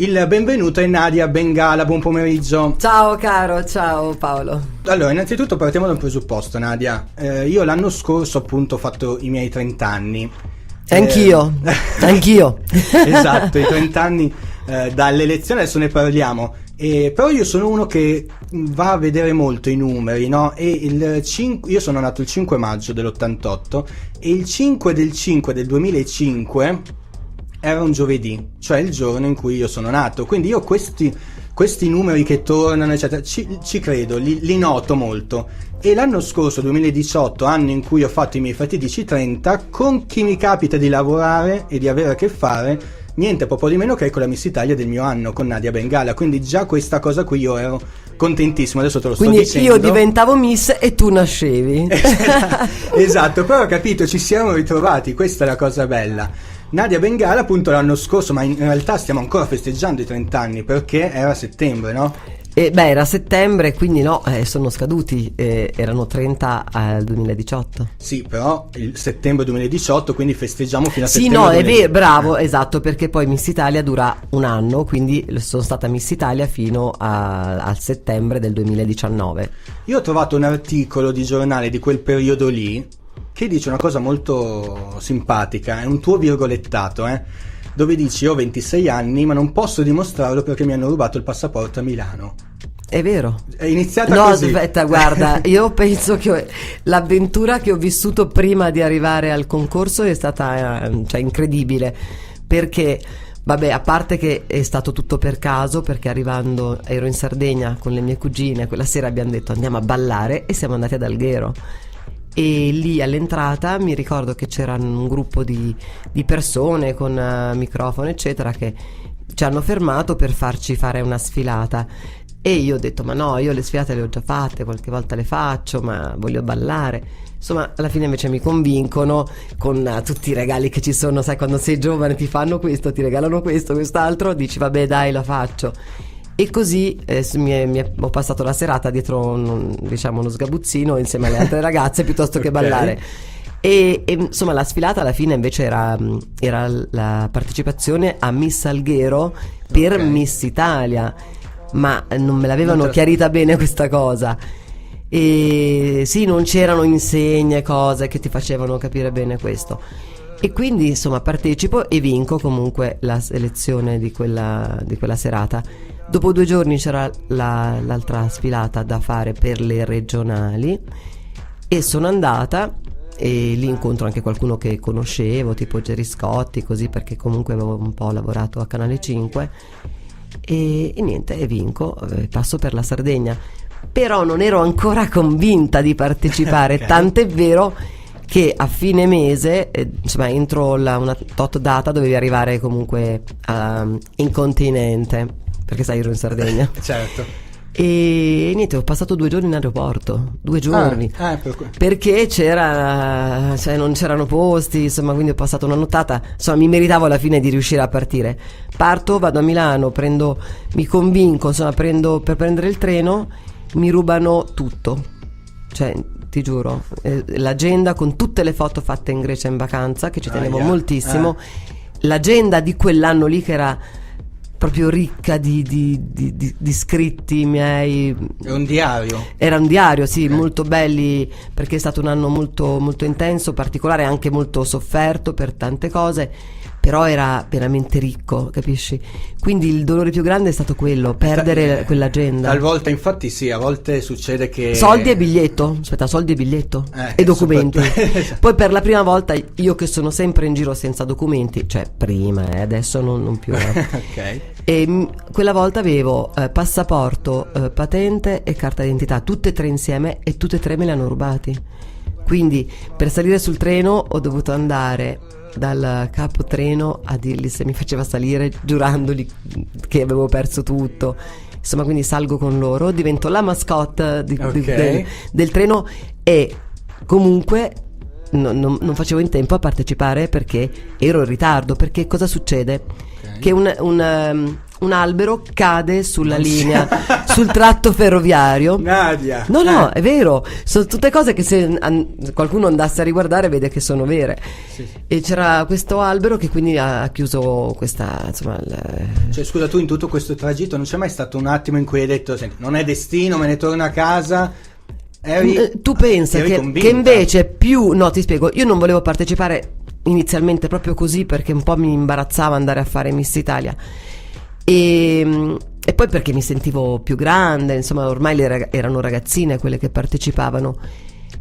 Il benvenuto è Nadia Bengala, buon pomeriggio. Ciao caro, ciao Paolo. Allora, innanzitutto partiamo da un presupposto, Nadia. Io l'anno scorso appunto ho fatto i miei 30 anni. Anch'io. Esatto, i 30 anni dall'elezione, adesso ne parliamo. Però io sono uno che va a vedere molto i numeri, no? E io sono nato il 5 maggio dell'88 e il 5 del 5 del 2005 era un giovedì, cioè il giorno in cui io sono nato. Quindi io questi numeri che tornano, eccetera, ci credo, li noto molto. E l'anno scorso, 2018, anno in cui ho fatto i miei fatidici 30, con chi mi capita di lavorare e di avere a che fare, niente poco di meno che con la Miss Italia del mio anno, con Nadia Bengala. Quindi già questa cosa qui io ero contentissimo, adesso te lo sto dicendo. Quindi io diventavo Miss e tu nascevi. Esatto, però ho capito, ci siamo ritrovati, questa è la cosa bella. Nadia Bengala appunto l'anno scorso, ma in realtà stiamo ancora festeggiando i 30 anni perché era settembre, no? Era settembre, quindi no, sono scaduti, erano 30 al 2018. Sì, però il settembre 2018, quindi festeggiamo fino a sì, settembre. Sì, no, è vero, bravo, esatto, perché poi Miss Italia dura un anno, quindi sono stata Miss Italia fino al settembre del 2019. Io ho trovato un articolo di giornale di quel periodo lì che dice una cosa molto simpatica, è un tuo virgolettato, dove dici: ho 26 anni ma non posso dimostrarlo perché mi hanno rubato il passaporto a Milano. È vero. È iniziata così. No, aspetta, guarda, io penso che l'avventura che ho vissuto prima di arrivare al concorso è stata incredibile, perché vabbè, a parte che è stato tutto per caso, perché arrivando ero in Sardegna con le mie cugine, quella sera abbiamo detto andiamo a ballare e siamo andati ad Alghero. E lì all'entrata mi ricordo che c'era un gruppo di persone con microfono eccetera che ci hanno fermato per farci fare una sfilata e io ho detto ma no, io le sfilate le ho già fatte, qualche volta le faccio, ma voglio ballare. Insomma, alla fine invece mi convincono con tutti i regali che ci sono, sai, quando sei giovane ti fanno questo, ti regalano questo, quest'altro, dici vabbè dai, la faccio. E così ho passato la serata dietro uno sgabuzzino insieme alle altre ragazze piuttosto che ballare. E insomma la sfilata alla fine invece era la partecipazione a Miss Alghero per Miss Italia, ma non me l'avevano chiarita bene questa cosa. E sì, non c'erano insegne, cose che ti facevano capire bene questo. E quindi insomma partecipo e vinco comunque la selezione di quella serata. Dopo 2 giorni c'era l'altra sfilata da fare per le regionali e sono andata e lì incontro anche qualcuno che conoscevo, tipo Gerry Scotti, così, perché comunque avevo un po' lavorato a Canale 5 e niente, e vinco, passo per la Sardegna. Però non ero ancora convinta di partecipare, tant'è vero che a fine mese, insomma entro una tot data dovevi arrivare comunque in continente, perché sai, ero in Sardegna. Certo. E niente, ho passato 2 giorni in aeroporto, 2 giorni, perché non c'erano posti, insomma, quindi ho passato una nottata, insomma mi meritavo alla fine di riuscire a partire. Parto, vado a Milano, mi convinco, insomma per prendere il treno, mi rubano tutto, cioè ti giuro, l'agenda con tutte le foto fatte in Grecia in vacanza, che ci tenevo moltissimo, l'agenda di quell'anno lì che era proprio ricca di scritti miei. È un diario. Era un diario, sì, molto belli, perché è stato un anno molto, molto intenso, particolare, anche molto sofferto per tante cose, però era veramente ricco, capisci? Quindi il dolore più grande è stato quello, perdere quell'agenda. Talvolta infatti sì, a volte succede che soldi e biglietto e documenti. Poi per la prima volta io, che sono sempre in giro senza documenti, cioè prima, adesso non più. Ok. E quella volta avevo passaporto, patente e carta d'identità, tutte e 3 insieme, e tutte e 3 me le hanno rubati. Quindi per salire sul treno ho dovuto andare dal capotreno a dirgli se mi faceva salire, giurandogli che avevo perso tutto. Insomma, quindi salgo con loro, divento la mascotte del treno e comunque non facevo in tempo a partecipare perché ero in ritardo. Perché cosa succede? Che un albero cade sulla linea. sul tratto ferroviario. Nadia. No, è vero, sono tutte cose che se qualcuno andasse a riguardare vede che sono vere. Sì. E c'era questo albero che quindi ha chiuso questa, insomma, Cioè, scusa, tu in tutto questo tragitto non c'è mai stato un attimo in cui hai detto: senti, non è destino, me ne torno a casa? Tu pensa eri che convinta? invece più, no, ti spiego, io non volevo partecipare inizialmente proprio così perché un po' mi imbarazzava andare a fare Miss Italia e poi perché mi sentivo più grande, insomma ormai erano ragazzine quelle che partecipavano,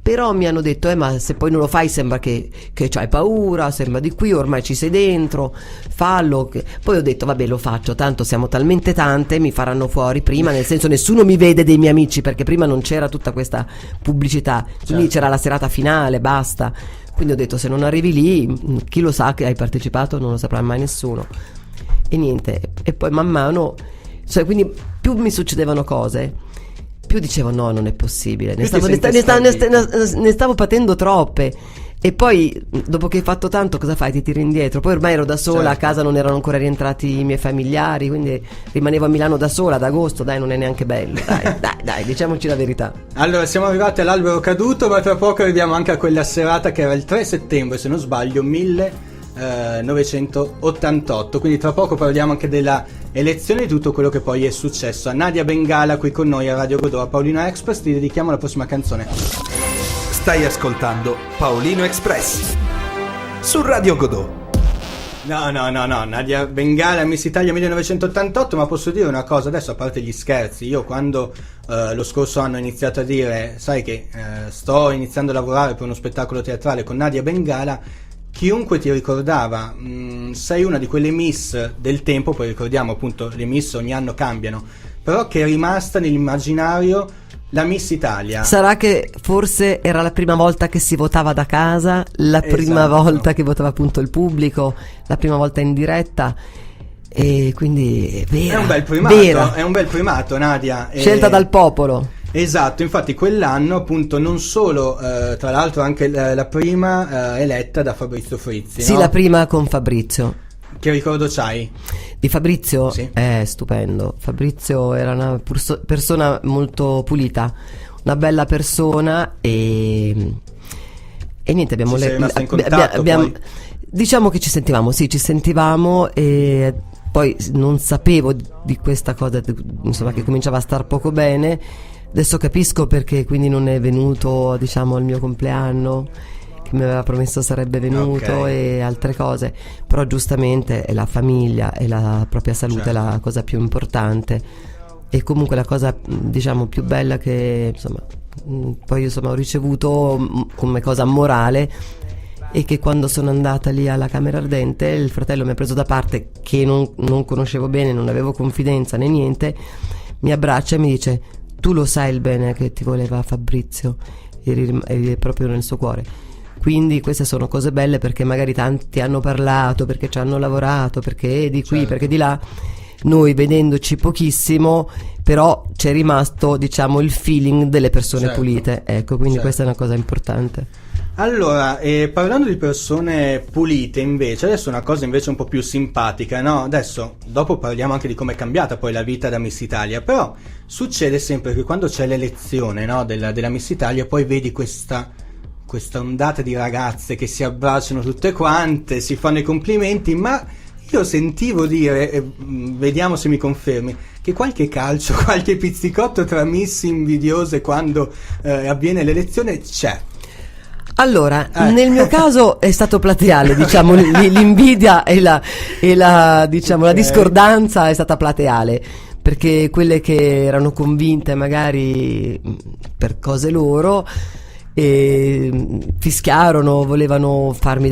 però mi hanno detto ma se poi non lo fai sembra che c'hai paura, sembra di qui, ormai ci sei dentro, fallo. Poi ho detto vabbè, lo faccio, tanto siamo talmente tante, mi faranno fuori prima, nel senso nessuno mi vede dei miei amici perché prima non c'era tutta questa pubblicità, quindi c'era la serata finale, basta. Quindi ho detto se non arrivi lì, chi lo sa che hai partecipato, non lo saprà mai nessuno. E niente, e poi man mano, cioè, quindi più mi succedevano cose, più dicevo no, non è possibile, ne stavo patendo troppe. E poi dopo che hai fatto tanto cosa fai? Ti tiri indietro. Poi ormai ero da sola, a casa non erano ancora rientrati i miei familiari, quindi rimanevo a Milano da sola ad agosto, dai, non è neanche bello, dai, diciamoci la verità. Allora, siamo arrivati all'albero caduto, ma tra poco arriviamo anche a quella serata che era il 3 settembre, se non sbaglio, 1988, quindi tra poco parliamo anche della elezione di tutto quello che poi è successo. A Nadia Bengala qui con noi a Radio Godot, a Paolino Express ti dedichiamo la prossima canzone. Stai ascoltando Paolino Express su Radio Godot. No, Nadia Bengala, Miss Italia 1988, ma posso dire una cosa adesso, a parte gli scherzi, io quando lo scorso anno ho iniziato a dire, sai che sto iniziando a lavorare per uno spettacolo teatrale con Nadia Bengala, chiunque ti ricordava, sei una di quelle Miss del tempo, poi ricordiamo appunto le Miss ogni anno cambiano, però che è rimasta nell'immaginario la Miss Italia. Sarà che forse era la prima volta che si votava da casa, la prima volta che votava appunto il pubblico, la prima volta in diretta, e quindi è un bel primato, Nadia. Scelta dal popolo. Esatto, infatti quell'anno appunto non solo, tra l'altro anche la prima eletta da Fabrizio Frizzi. Sì, no? La prima con Fabrizio. Che ricordo c'hai? Di Fabrizio? Sì. È stupendo. Fabrizio era una persona molto pulita, una bella persona e niente, abbiamo diciamo che ci sentivamo e poi non sapevo di questa cosa, insomma, che cominciava a star poco bene. Adesso capisco perché quindi non è venuto, diciamo, al mio compleanno, che mi aveva promesso sarebbe venuto, e altre cose, però giustamente è la famiglia e la propria salute, certo, la cosa più importante, e comunque la cosa, diciamo, più bella che insomma poi insomma ho ricevuto come cosa morale e che quando sono andata lì alla Camera Ardente il fratello mi ha preso da parte, che non conoscevo bene, non avevo confidenza né niente, mi abbraccia e mi dice: tu lo sai il bene che ti voleva Fabrizio, eri proprio nel suo cuore. Quindi queste sono cose belle, perché magari tanti hanno parlato, perché ci hanno lavorato, perché di qui, certo, perché di là. Noi vedendoci pochissimo, però c'è rimasto, diciamo, il feeling delle persone, certo, pulite. Ecco, quindi certo, questa è una cosa importante. Allora, parlando di persone pulite invece, adesso una cosa invece un po' più simpatica, no? Adesso, dopo parliamo anche di come è cambiata poi la vita da Miss Italia, però succede sempre che quando c'è l'elezione, no, della Miss Italia, poi vedi questa ondata di ragazze che si abbracciano tutte quante, si fanno i complimenti, ma io sentivo dire, vediamo se mi confermi, che qualche calcio, qualche pizzicotto tra Miss invidiose quando avviene l'elezione c'è. Allora, nel mio caso è stato plateale, diciamo, l'invidia e la diciamo, la discordanza è stata plateale, perché quelle che erano convinte magari per cose loro fischiarono, volevano farmi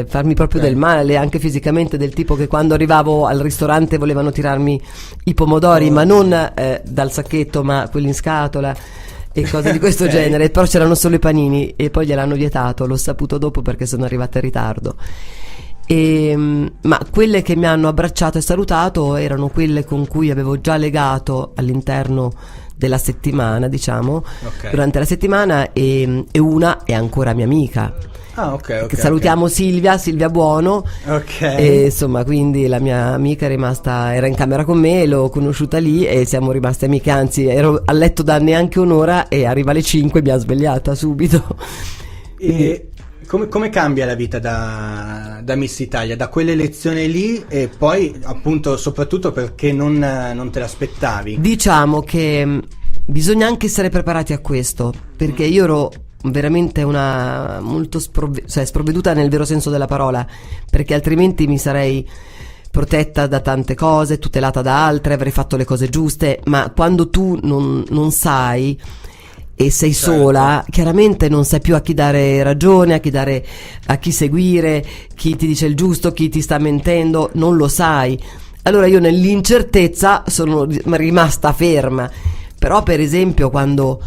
farmi proprio del male, anche fisicamente, del tipo che quando arrivavo al ristorante volevano tirarmi i pomodori, ma non dal sacchetto, ma quelli in scatola e cose di questo genere, però c'erano solo i panini e poi gliel'hanno vietato, l'ho saputo dopo perché sono arrivata in ritardo. Ma quelle che mi hanno abbracciato e salutato erano quelle con cui avevo già legato all'interno della settimana, diciamo, Ok. durante la settimana, e una è ancora mia amica. Ah, ok. Che salutiamo Silvia Buono. Ok. E insomma, quindi la mia amica era in camera con me, l'ho conosciuta lì e siamo rimaste amiche, anzi ero a letto da neanche un'ora e arriva alle 5 e mi ha svegliata subito. E come cambia la vita da Miss Italia, da quell'elezione lì, e poi appunto soprattutto perché non te l'aspettavi? Diciamo che bisogna anche essere preparati a questo, perché io ero veramente una molto sprovveduta nel vero senso della parola, perché altrimenti mi sarei protetta da tante cose, tutelata da altre, avrei fatto le cose giuste, ma quando tu non sai e sei sola, chiaramente non sai più a chi dare ragione, a chi seguire, chi ti dice il giusto, chi ti sta mentendo, non lo sai. Allora io nell'incertezza sono rimasta ferma. Però per esempio quando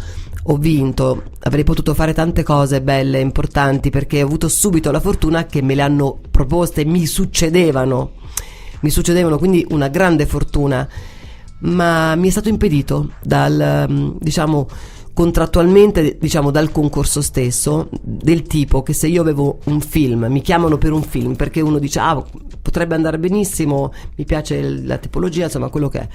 ho vinto avrei potuto fare tante cose belle, importanti, perché ho avuto subito la fortuna che me le hanno proposte, mi succedevano, quindi una grande fortuna, ma mi è stato impedito diciamo contrattualmente, diciamo dal concorso stesso, del tipo che se io avevo un film, mi chiamano per un film perché uno dice potrebbe andare benissimo, mi piace la tipologia, insomma quello che è,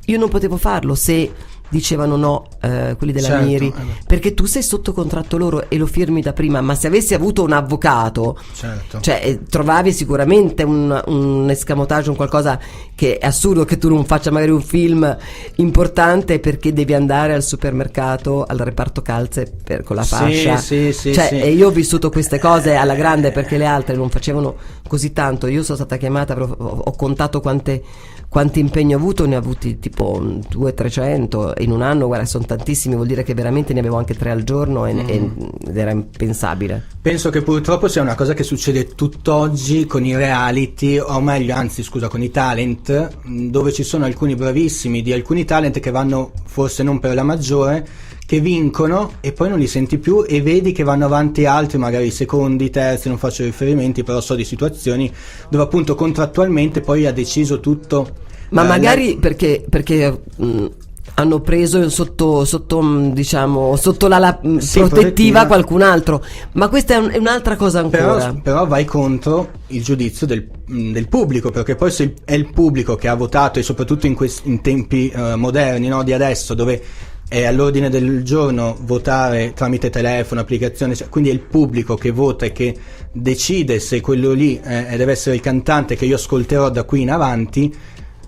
io non potevo farlo se dicevano no, quelli della Certo, Miri, perché tu sei sotto contratto loro e lo firmi da prima, ma se avessi avuto un avvocato, Certo. cioè trovavi sicuramente un escamotage, un qualcosa, che è assurdo che tu non faccia magari un film importante perché devi andare al supermercato, al reparto calze con la fascia. Sì, cioè, sì. e io ho vissuto queste cose alla grande perché le altre non facevano così tanto. Io sono stata chiamata, ho contato quanti impegni ho avuto, ne ho avuti tipo 200-300 in un anno, guarda, sono tantissimi, vuol dire che veramente ne avevo anche 3 al giorno ed era impensabile. Penso che purtroppo sia una cosa che succede tutt'oggi con i reality, o meglio, anzi scusa, con i talent, dove ci sono alcuni bravissimi di alcuni talent che vanno forse non per la maggiore, che vincono e poi non li senti più e vedi che vanno avanti altri, magari secondi, terzi, non faccio riferimenti, però so di situazioni dove appunto contrattualmente poi ha deciso tutto. Ma magari perché hanno preso sotto diciamo sotto l'ala protettiva qualcun altro, ma questa è un'altra cosa ancora. Però vai contro il giudizio del pubblico, perché poi se è il pubblico che ha votato, e soprattutto in tempi moderni, no, di adesso, dove è all'ordine del giorno votare tramite telefono, applicazione, quindi è il pubblico che vota e che decide se quello lì deve essere il cantante che io ascolterò da qui in avanti.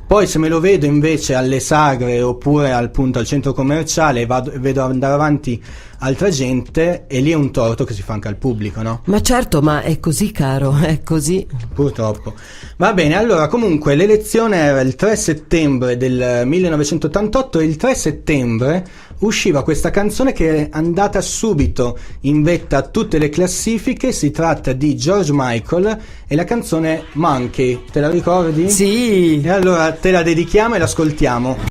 Poi se me lo vedo invece alle sagre oppure appunto al centro commerciale e vedo andare avanti altra gente, e lì è un torto che si fa anche al pubblico, no? Ma certo, ma è così, caro, è così. Purtroppo. Va bene, allora comunque l'elezione era il 3 settembre del 1988 e il 3 settembre usciva questa canzone che è andata subito in vetta a tutte le classifiche. Si tratta di George Michael e la canzone Monkey, te la ricordi? Sì. E allora te la dedichiamo e l'ascoltiamo.